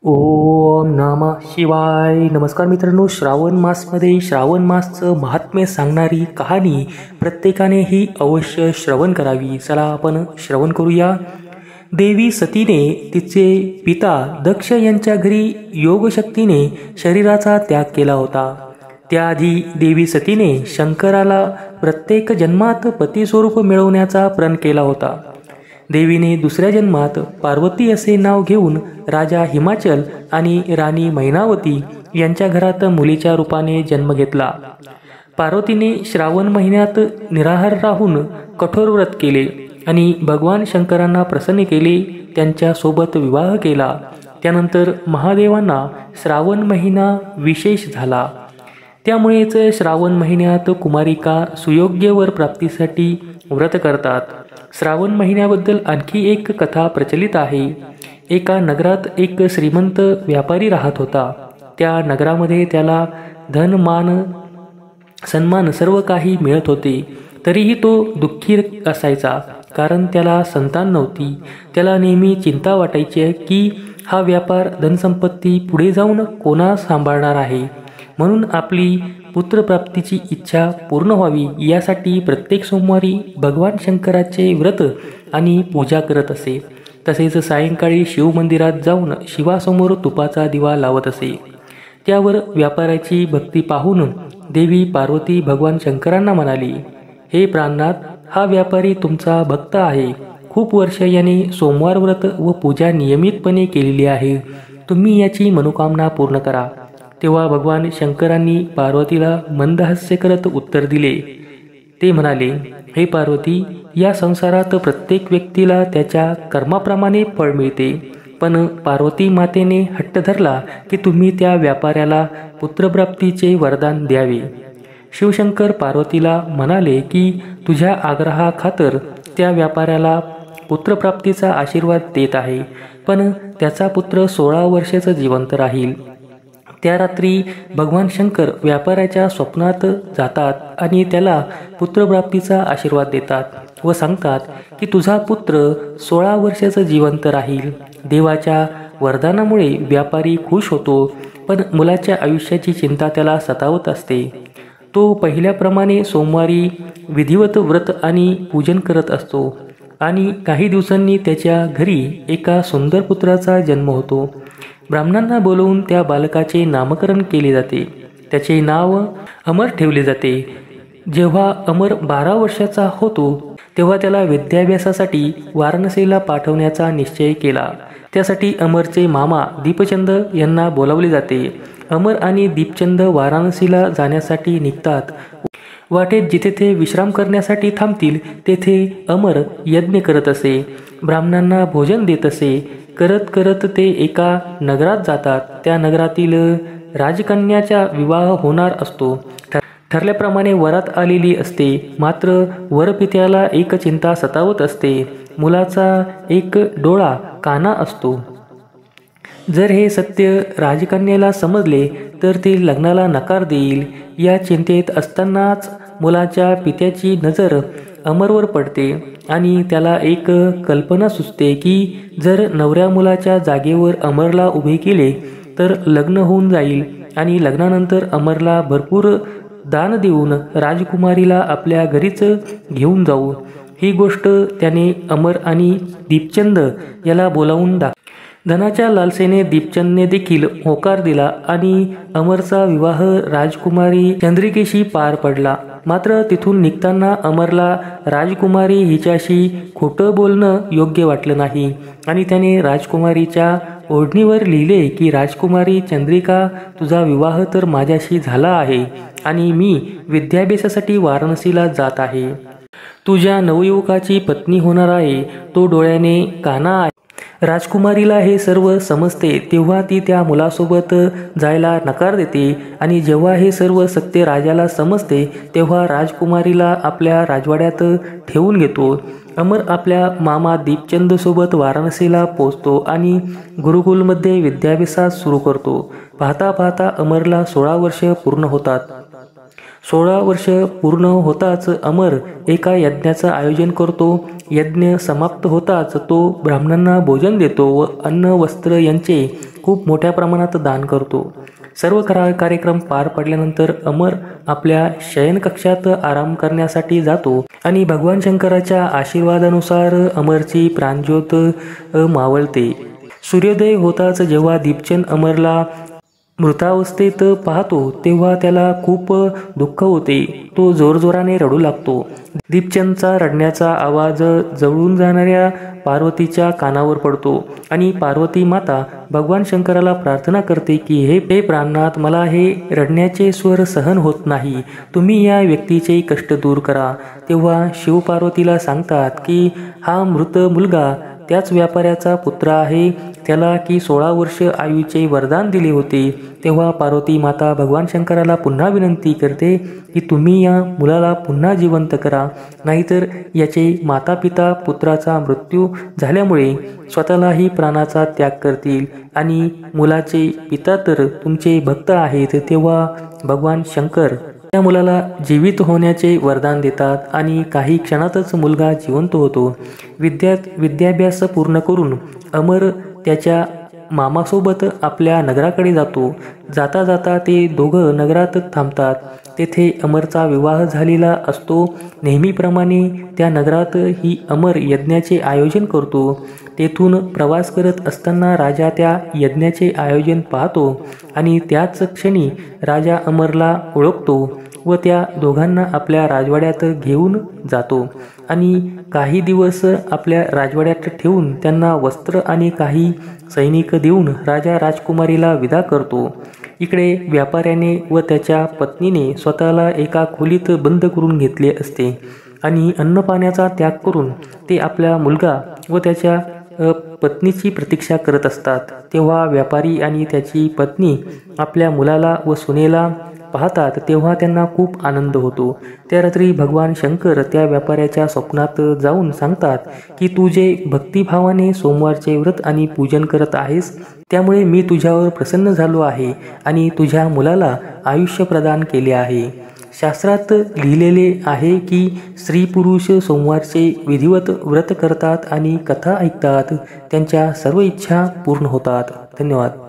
ओम नमः शिवाय. नमस्कार मित्रांनो, श्रावण मासमध्ये श्रावण मासचं महात्म्य सांगणारी कहाणी प्रत्येकाने ही अवश्य श्रवण करावी. चला आपण श्रवण करूया. देवी सतीने तिचे पिता दक्ष यांच्या घरी योगशक्तीने शरीराचा त्याग केला होता. त्याआधी देवी सतीने शंकराला प्रत्येक जन्मात पतिस्वरूप मिळवण्याचा प्रण केला होता. देवीने दुसऱ्या जन्मात पार्वती असे नाव घेऊन राजा हिमाचल आणि राणी मैनावती यांच्या घरात मुलीच्या रूपाने जन्म घेतला. पार्वतीने श्रावण महिन्यात निराहार राहून कठोर व्रत केले आणि भगवान शंकरांना प्रसन्न केले. त्यांच्यासोबत विवाह केला. त्यानंतर महादेवांना श्रावण महिना विशेष झाला. त्यामुळेच श्रावण महिन्यात कुमारिका सुयोग्य वर प्राप्तीसाठी व्रत करतात. श्रावण महिन्याबद्दल आणखी एक कथा प्रचलित आहे. एका नगरात एक श्रीमंत व्यापारी राहत होता. त्या नगरामध्ये त्याला धन मान सन्मान सर्व काही मिळत होते. तरीही तो दुःखी असायचा, कारण त्याला संतान नव्हती. त्याला नेहमी चिंता वाटायची की हा व्यापार धनसंपत्ती पुढे जाऊन कोणा सांभाळणार आहे. म्हणून आपली पुत्रप्राप्तीची इच्छा पूर्ण व्हावी यासाठी प्रत्येक सोमवारी भगवान शंकराचे व्रत आणि पूजा करत असे. तसेच सायंकाळी शिवमंदिरात जाऊन शिवासमोर तुपाचा दिवा लावत असे. त्यावर व्यापाराची भक्ती पाहून देवी पार्वती भगवान शंकरांना म्हणाली, हे प्राणनाथ, हा व्यापारी तुमचा भक्त आहे. खूप वर्ष याने सोमवार व्रत व पूजा नियमितपणे केलेली आहे. तुम्ही याची मनोकामना पूर्ण करा. तेव्हा भगवान शंकरांनी पार्वतीला मंदहास्य करत उत्तर दिले. ते म्हणाले, हे पार्वती, या संसारात प्रत्येक व्यक्तीला त्याच्या कर्माप्रमाणे फळ मिळते. पण पार्वती मातेने हट्ट धरला की तुम्ही त्या व्यापाऱ्याला पुत्रप्राप्तीचे वरदान द्यावे. शिवशंकर पार्वतीला म्हणाले की तुझ्या आग्रहाखातर त्या व्यापाऱ्याला पुत्रप्राप्तीचा आशीर्वाद देत आहे, पण त्याचा पुत्र 16 वर्षाचा जिवंत राहील. त्या रात्री भगवान शंकर व्यापाऱ्याच्या स्वप्नात जातात आणि त्याला पुत्रप्राप्तीचा आशीर्वाद देतात व सांगतात की तुझा पुत्र 16 वर्षाचा जिवंत राहील. देवाच्या वरदानामुळे व्यापारी खुश होतो, पण मुलाच्या आयुष्याची चिंता त्याला सतावत असते. तो पहिल्याप्रमाणे सोमवारी विधिवत व्रत आणि पूजन करत असतो आणि काही दिवसांनी त्याच्या घरी एका सुंदर पुत्राचा जन्म होतो. ब्राह्मणांना बोलवून त्या बालकाचे नामकरण केले जाते. त्याचे नाव अमर ठेवले जाते. जेव्हा अमर 12 वर्षाचा होतो तेव्हा त्याला विद्याभ्यासासाठी वाराणसीला पाठवण्याचा निश्चय केला. त्यासाठी अमरचे मामा दीपचंद यांना बोलावले जाते. अमर आणि दीपचंद वाराणसीला जाण्यासाठी निघतात. वाटेत जिथे ते विश्राम करण्यासाठी थांबतील तेथे अमर यज्ञ करत असे. ब्राह्मणांना भोजन देत असे. करत करत ते एका नगरात जातात. त्या नगरातील राजकन्याचा विवाह होणार असतो. ठरल्याप्रमाणे वरात आलेली असते. मात्र वरपित्याला एक चिंता सतावत असते. मुलाचा एक डोळा काना असतो. जर हे सत्य राजकन्याला समजले तर ती लग्नाला नकार देईल. या चिंतेत असतानाच मुलाच्या पित्याची नजर अमरवर पडते आणि त्याला एक कल्पना सुचते की जर नवऱ्या मुलाच्या जागेवर अमरला उभे केले तर लग्न होऊन जाईल आणि लग्नानंतर अमरला भरपूर दान देऊन राजकुमारीला आपल्या घरीच घेऊन जाऊ. ही गोष्ट त्याने अमर आणि दीपचंद याला बोलावून धनाच्या लालसेने दीपचंदने देखील होकार दिला आणि अमरचा विवाह राजकुमारी चंद्रिकेशी पार पडला. मात्र तिथून निघताना अमरला राजकुमारी हिच्याशी खोटं बोलणं योग्य वाटलं नाही आणि त्याने राजकुमारीच्या ओढणीवर लिहिले की राजकुमारी चंद्रिका, तुझा विवाह तर माझ्याशी झाला आहे आणि मी विद्याभ्यासासाठी वाराणसीला जात आहे. तुझ्या नवयुवकाची पत्नी होणार आहे. तो डोळ्याने काना आहे. राजकुमारीला हे सर्व समजते तेव्हा ती त्या मुलासोबत जायला नकार देते आणि जेव्हा हे सर्व सत्य राजाला समजते तेव्हा राजकुमारीला आपल्या राजवाड्यात ठेवून घेतो. अमर आपल्या मामा दीपचंद सोबत वाराणसीला पोचतो आणि गुरुकुलमध्ये विद्याभ्यास सुरू करतो. पाहता पाहता अमरला 16 वर्ष पूर्ण होतात. 16 वर्ष पूर्ण होताच अमर एका यज्ञाचं आयोजन करतो. यज्ञ समाप्त होताच तो ब्राह्मणांना भोजन देतो व अन्न वस्त्र यांचे खूप मोठ्या प्रमाणात दान करतो. सर्व कार्यक्रम पार पडल्यानंतर अमर आपल्या शयनकक्षात आराम करण्यासाठी जातो आणि भगवान शंकराच्या आशीर्वादानुसार अमरची प्राणज्योत मावळते. सूर्योदय होताच जेव्हा दीपचंद अमरला मृतावस्थेत पाहतो तेव्हा त्याला खूप दुःख होते. तो जोरजोराने रडू लागतो. दीपचंदचा रडण्याचा आवाज जवळून जाणाऱ्या पार्वतीच्या कानावर पडतो आणि पार्वती माता भगवान शंकराला प्रार्थना करते की हे प्राणनाथ, मला हे रडण्याचे स्वर सहन होत नाही, तुम्ही या व्यक्तीचे कष्ट दूर करा. तेव्हा शिव पार्वतीला सांगतात की हा मृत मुलगा त्याच व्यापाऱ्याचा पुत्र आहे, त्याला की 16 वर्ष आयुचे वरदान दिले होते. तेव्हा पार्वती माता भगवान शंकराला पुन्हा विनंती करते की तुम्ही या मुलाला पुन्हा जिवंत करा, नाहीतर याचे माता पिता पुत्राचा मृत्यू झाल्यामुळे स्वतःलाही प्राणाचा त्याग करतील आणि मुलाचे पिता तर तुमचे भक्त आहेत. तेव्हा भगवान शंकर त्या मुलाला जीवित होण्याचे वरदान देतात आणि काही क्षणातच मुलगा जिवंत होतो. विद्याभ्यास पूर्ण करून अमर त्याच्या मामासोबत आपल्या नगराकडे जातो. जाता जाता ते दोघं नगरात थांबतात. तेथे अमरचा विवाह झालेला असतो. नेहमीप्रमाणे त्या नगरात ही अमर यज्ञाचे आयोजन करतो. तेथून प्रवास करत असताना राजा त्या यज्ञाचे आयोजन पाहतो आणि त्याच क्षणी राजा अमरला ओळखतो व त्या दोघांना आपल्या राजवाड्यात घेऊन जातो आणि काही दिवस आपल्या राजवाड्यात ठेवून त्यांना वस्त्र आणि काही सैनिक देऊन राजा राजकुमारीला विदा करतो. इकडे व्यापाऱ्याने व त्याच्या पत्नीने स्वतःला एका खोलीत बंद करून घेतले असते आणि अन्नपाण्याचा त्याग करून ते आपल्या मुलगा व त्याच्या पत्नीची प्रतीक्षा करत असतात. तेव्हा व्यापारी आणि त्याची पत्नी आपल्या मुलाला व सुनेला पाहतात तेव्हा त्यांना खूप आनंद होतो. त्या रात्री भगवान शंकर त्या व्यापाऱ्याच्या स्वप्नात जाऊन सांगतात की तू जे भक्तिभावाने सोमवारचे व्रत आणि पूजन करत आहेस त्यामुळे मी तुझ्यावर प्रसन्न झालो आहे आणि तुझ्या मुलाला आयुष्य प्रदान केले आहे. शास्त्रात लिहिलेले आहे की स्त्री पुरुष सोमवारचे विधिवत व्रत करतात आणि कथा ऐकतात, त्यांच्या सर्व इच्छा पूर्ण होतात. धन्यवाद.